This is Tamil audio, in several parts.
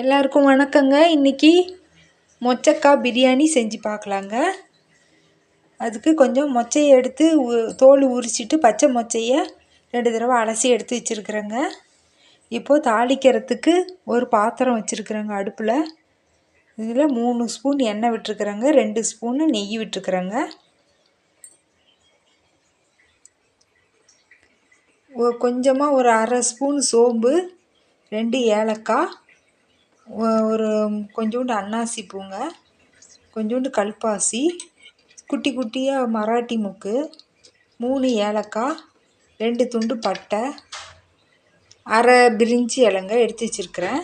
எல்லாருக்கும் வணக்கங்க. இன்றைக்கி மொச்சக்காய் பிரியாணி செஞ்சு பார்க்கலாங்க. அதுக்கு கொஞ்சம் மொச்சையை எடுத்து தோல் உரிச்சிட்டு பச்சை மொச்சையை 2 தடவை அலசி எடுத்து வச்சுருக்குறேங்க. இப்போது தாளிக்கிறதுக்கு ஒரு பாத்திரம் வச்சுருக்குறேங்க அடுப்பில். இதில் 3 ஸ்பூன் எண்ணெய் விட்டுருக்குறேங்க, 2 ஸ்பூன் நெய் விட்டுருக்குறேங்க. கொஞ்சமாக ஒரு அரை ஸ்பூன் சோம்பு, 2 ஏலக்காய், ஒரு கொஞ்சோண்டு அன்னாசி பூங்க, கொஞ்சோண்டு கல்பாசி, குட்டி குட்டியாக மராட்டி முக்கு, 3 ஏலக்காய், 2 துண்டு பட்டை, அரை பிரிஞ்சி இலைங்க எடுத்து வச்சுருக்கிறேன்.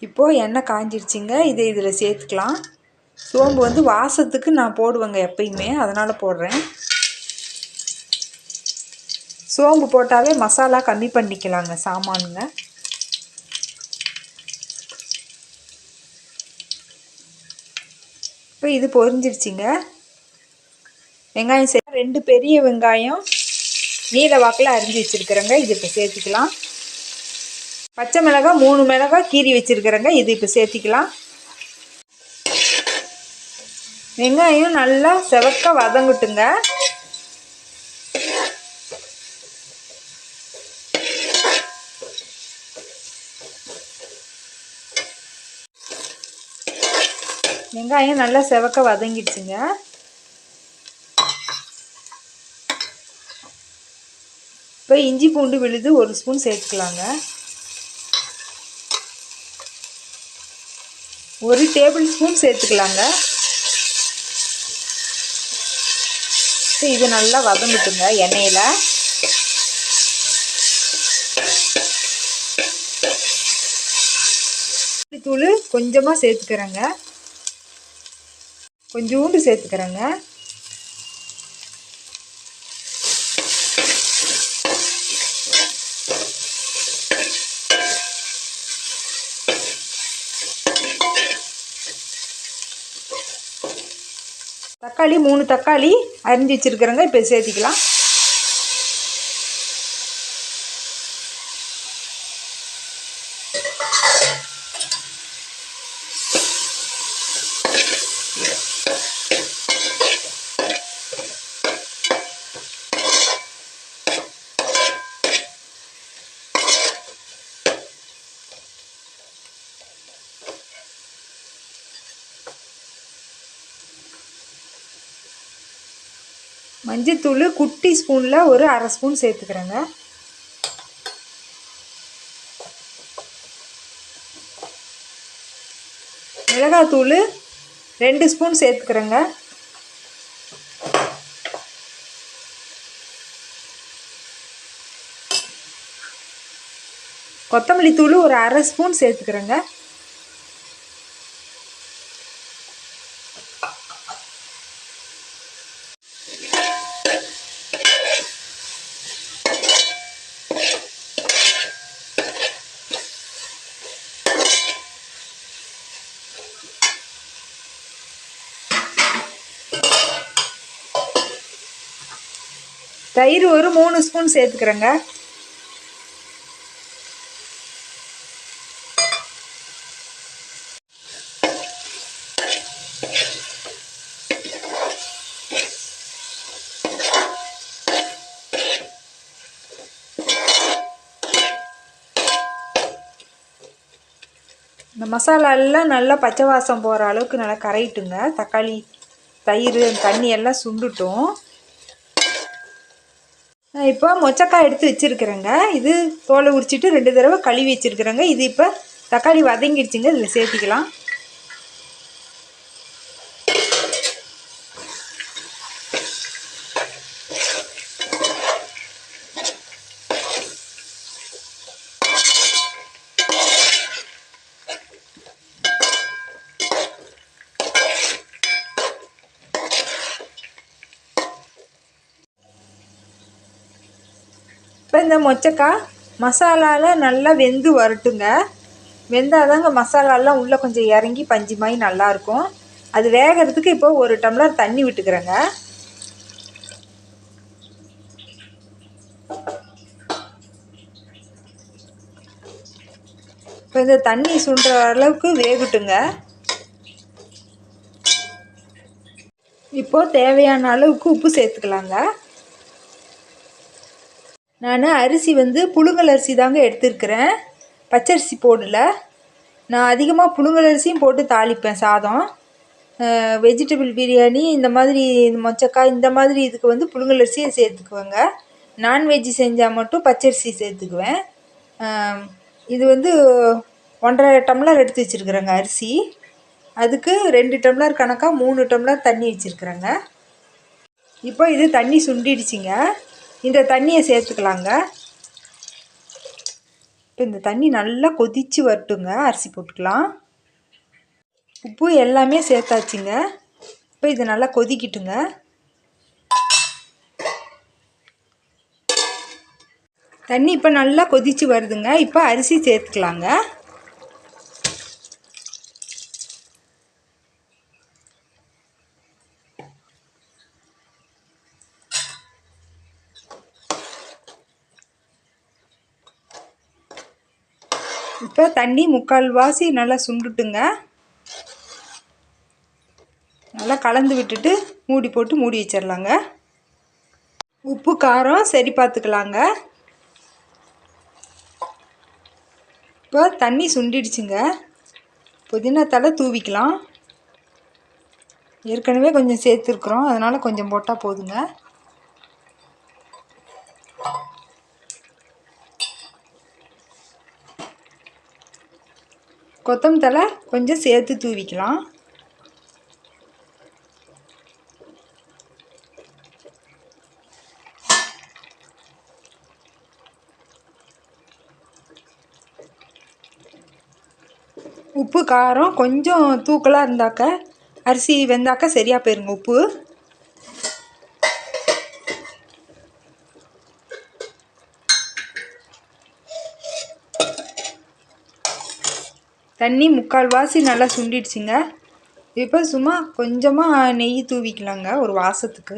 இப்போது எண்ணெய் காஞ்சிருச்சுங்க. இதில் சேர்த்துக்கலாம். சோம்பு வாசத்துக்கு நான் போடுவேங்க எப்பயுமே, அதனால் போடுறேன். சோம்பு போட்டாவே மசாலா கம்மி பண்ணிக்கலாங்க சாமானுங்க. இப்போ இது பொரிஞ்சிருச்சுங்க. வெங்காயம் 2 பெரிய வெங்காயம் நீல வாக்கில் அரிஞ்சு வச்சுருக்குறேங்க. இது இப்போ சேர்த்துக்கலாம். பச்சை மிளகாய் 3 மிளகாய் கீறி வச்சுருக்குறேங்க. இது இப்போ சேர்த்திக்கலாம். வெங்காயம் நல்லா செவக்க வதங்கட்டுங்க. வெங்காயம் நல்லா செவக்க வதங்கிடுச்சுங்க. இப்போ இஞ்சி பூண்டு விழுது 1 ஸ்பூன் சேர்த்துக்கலாங்க. 1 டேபிள் ஸ்பூன் சேர்த்துக்கலாங்க. இது நல்லா வதங்கட்டுங்க எண்ணெயில். தூள் கொஞ்சமாக சேர்த்துக்கிறேங்க, கொஞ்சோண்டு சேர்த்துக்கிறேங்க. தக்காளி 3 தக்காளி அரிஞ்சு வச்சுருக்கிறேங்க. இப்போ சேர்த்திக்கலாம். மஞ்சத்தூள் குட்டி ஸ்பூனில் ஒரு அரை ஸ்பூன் சேர்த்துக்கிறேங்க. மிளகாத்தூள் 2 ஸ்பூன் சேர்த்துக்கிறேங்க. கொத்தமல்லி தூள் ஒரு அரை ஸ்பூன் சேர்த்துக்கிறேங்க. தயிர் ஒரு 3 ஸ்பூன் சேர்த்துக்கிறேங்க. இந்த மசாலா எல்லாம் நல்லா பச்சை வாசம் போகிற அளவுக்கு நல்லா கரையிட்டுங்க. தக்காளி தயிர் தண்ணி எல்லாம் சுண்டுட்டும். இப்போ மொச்சக்காய் எடுத்து வச்சுருக்குறேங்க. இது தோலை உரிச்சிட்டு 2 தடவை கழுவி வச்சுருக்குறேங்க. இது இப்போ தக்காளி வதங்கிடுச்சுங்க. இதில் சேர்த்திக்கலாம். இப்போ இந்த மொச்சக்காய் மசாலாவில் நல்லா வெந்து வரட்டுங்க. வெந்தாதாங்க மசாலாலாம் உள்ளே கொஞ்சம் இறங்கி பஞ்சு மாதிரி நல்லாயிருக்கும். அது வேகிறதுக்கு இப்போ 1 டம்ளர் தண்ணி விட்டுக்கிறேங்க. இப்போ இந்த தண்ணி சுண்டுற அளவுக்கு வேகட்டுங்க. இப்போது தேவையான அளவுக்கு உப்பு சேர்த்துக்கலாங்க. நான் அரிசி புழுங்கல் அரிசி தாங்க எடுத்துருக்கிறேன், பச்சரிசி போடல. நான் அதிகமாக புழுங்கல் அரிசியும் போட்டு தாளிப்பேன் சாதம். வெஜிடபிள் பிரியாணி இந்த மாதிரி மொச்சக்காய் இந்த மாதிரி இதுக்கு புழுங்கல் அரிசியை சேர்த்துக்குவேங்க. நான்வெஜ்ஜு செஞ்சால் மட்டும் பச்சரிசி சேர்த்துக்குவேன். இது 1.5 டம்ளர் எடுத்து வச்சுருக்குறேங்க அரிசி. அதுக்கு 2 டம்ளர் கணக்காக 3 டம்ளர் தண்ணி வச்சுருக்குறேங்க. இப்போ இது தண்ணி சுண்டிடுச்சிங்க. இந்த தண்ணியை சேர்த்துக்கலாங்க. இப்போ இந்த தண்ணி நல்லா கொதித்து வரட்டுங்க. அரிசி போட்டுக்கலாம். உப்பு எல்லாமே சேர்த்தாச்சுங்க. இப்போ இது நல்லா கொதிக்கட்டுங்க. தண்ணி இப்போ நல்லா கொதித்து வருதுங்க. இப்போ அரிசி சேர்த்துக்கலாங்க. இப்போ தண்ணி 3/4 வாசி நல்லா சுண்டுட்டுங்க. நல்லா கலந்து விட்டுட்டு மூடி போட்டு மூடி வச்சிடலாங்க. உப்பு காரம் சரி பார்த்துக்கலாங்க. இப்போ தண்ணி சுண்டிடுச்சுங்க. புதினா தழை தூவிக்கலாம். ஏற்கனவே கொஞ்சம் சேர்த்துருக்குறோம், அதனால் கொஞ்சம் போட்டால் போதுங்க. கொத்தமல்லி தழை கொஞ்சம் சேர்த்து தூவிக்கலாம். உப்பு காரம் கொஞ்சம் தூக்கலாக இருந்தாக்க அரிசி வெந்தாக்க சரியாக போயிருங்க உப்பு. தண்ணி 3/4 வாசி நல்லா சுண்டிடுச்சுங்க. இப்போ சும்மா கொஞ்சமாக நெய் தூவிக்கலாங்க ஒரு வாசத்துக்கு.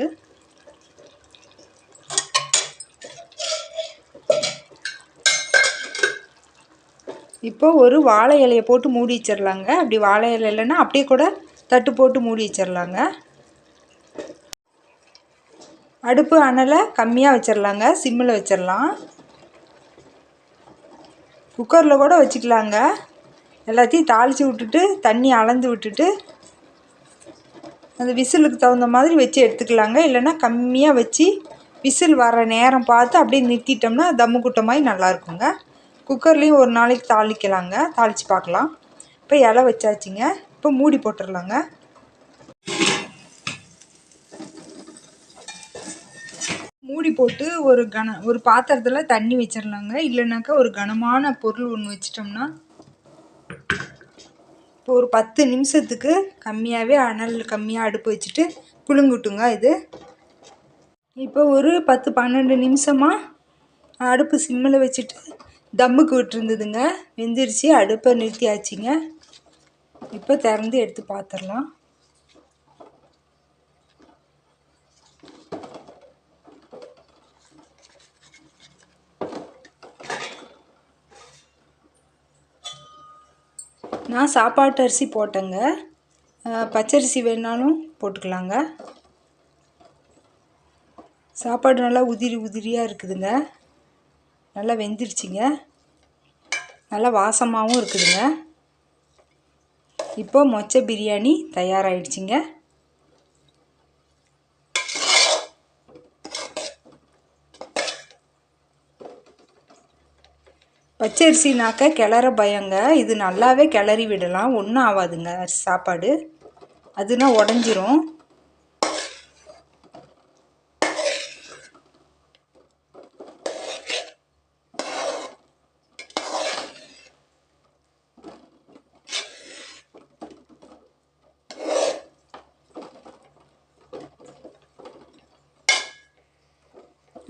இப்போ ஒரு வாழை இலையை போட்டு மூடி வச்சிடலாங்க. அப்படி வாழை இலை இல்லைன்னா அப்படியே கூட தட்டு போட்டு மூடி வச்சிடலாங்க. அடுப்பு அனலை கம்மியாக வச்சிடலாங்க, சிம்மில் வச்சிடலாம். குக்கரில் கூட வச்சுக்கலாங்க. எல்லாத்தையும் தாளித்து விட்டுட்டு தண்ணி அளந்து விட்டுட்டு அந்த விசிலுக்கு தகுந்த மாதிரி வச்சு எடுத்துக்கலாங்க. இல்லைன்னா கம்மியாக வச்சு விசில் வர நேரம் பார்த்து அப்படியே நிறுத்திட்டோம்னா தம்மு குட்டமாய் நல்லாயிருக்குங்க. குக்கர்லேயும் ஒரு நாளைக்கு தாளிக்கலாங்க, தாளித்து பார்க்கலாம். இப்போ இலை வச்சாச்சுங்க. இப்போ மூடி போட்டுடலாங்க. மூடி போட்டு ஒரு பாத்திரத்தில் தண்ணி வச்சிடலாங்க. இல்லைனாக்கா ஒரு கனமான பொருள் ஒன்று வச்சிட்டோம்னா இப்போ ஒரு 10 நிமிஷத்துக்கு கம்மியாகவே அனல் கம்மியாக அடுப்பு வச்சுட்டு புழுங்குட்டுங்க. இது இப்போ ஒரு 10-12 நிமிஷமாக அடுப்பு சிம்மில் வச்சுட்டு தம்முக்கு விட்டுருந்ததுங்க. வெந்துருச்சு, அடுப்பை நிறுத்தியாச்சுங்க. இப்போ திறந்து எடுத்து பார்த்துடலாம். நான் சாப்பாட்டு அரிசி போட்டேங்க, பச்சரிசி வேணாலும் போட்டுக்கலாங்க. சாப்பாடு நல்லா உதிரி உதிரியாக இருக்குதுங்க. நல்லா வெந்துருச்சுங்க, நல்லா வாசமாகவும் இருக்குதுங்க. இப்போ மொச்சை பிரியாணி தயாராகிடுச்சிங்க. பச்சரிசினாக்க கிளற பயங்க. இது நல்லாவே கிளறி விடலாம், ஒன்றும் ஆகாதுங்க. சாப்பாடு அதுனா உடஞ்சிரும்.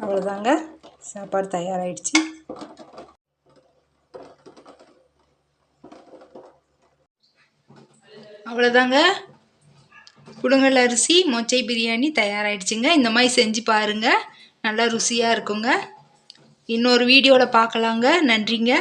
அவ்வளோதாங்க, சாப்பாடு தயாராகிடுச்சு. அவ்வளோதாங்க, புழுங்கல் அரிசி மொச்சை பிரியாணி தயாராகிடுச்சுங்க. இந்த மாதிரி செஞ்சு பாருங்கள், நல்லா ருசியாக இருக்குங்க. இன்னொரு வீடியோவில் பார்க்கலாங்க. நன்றிங்க.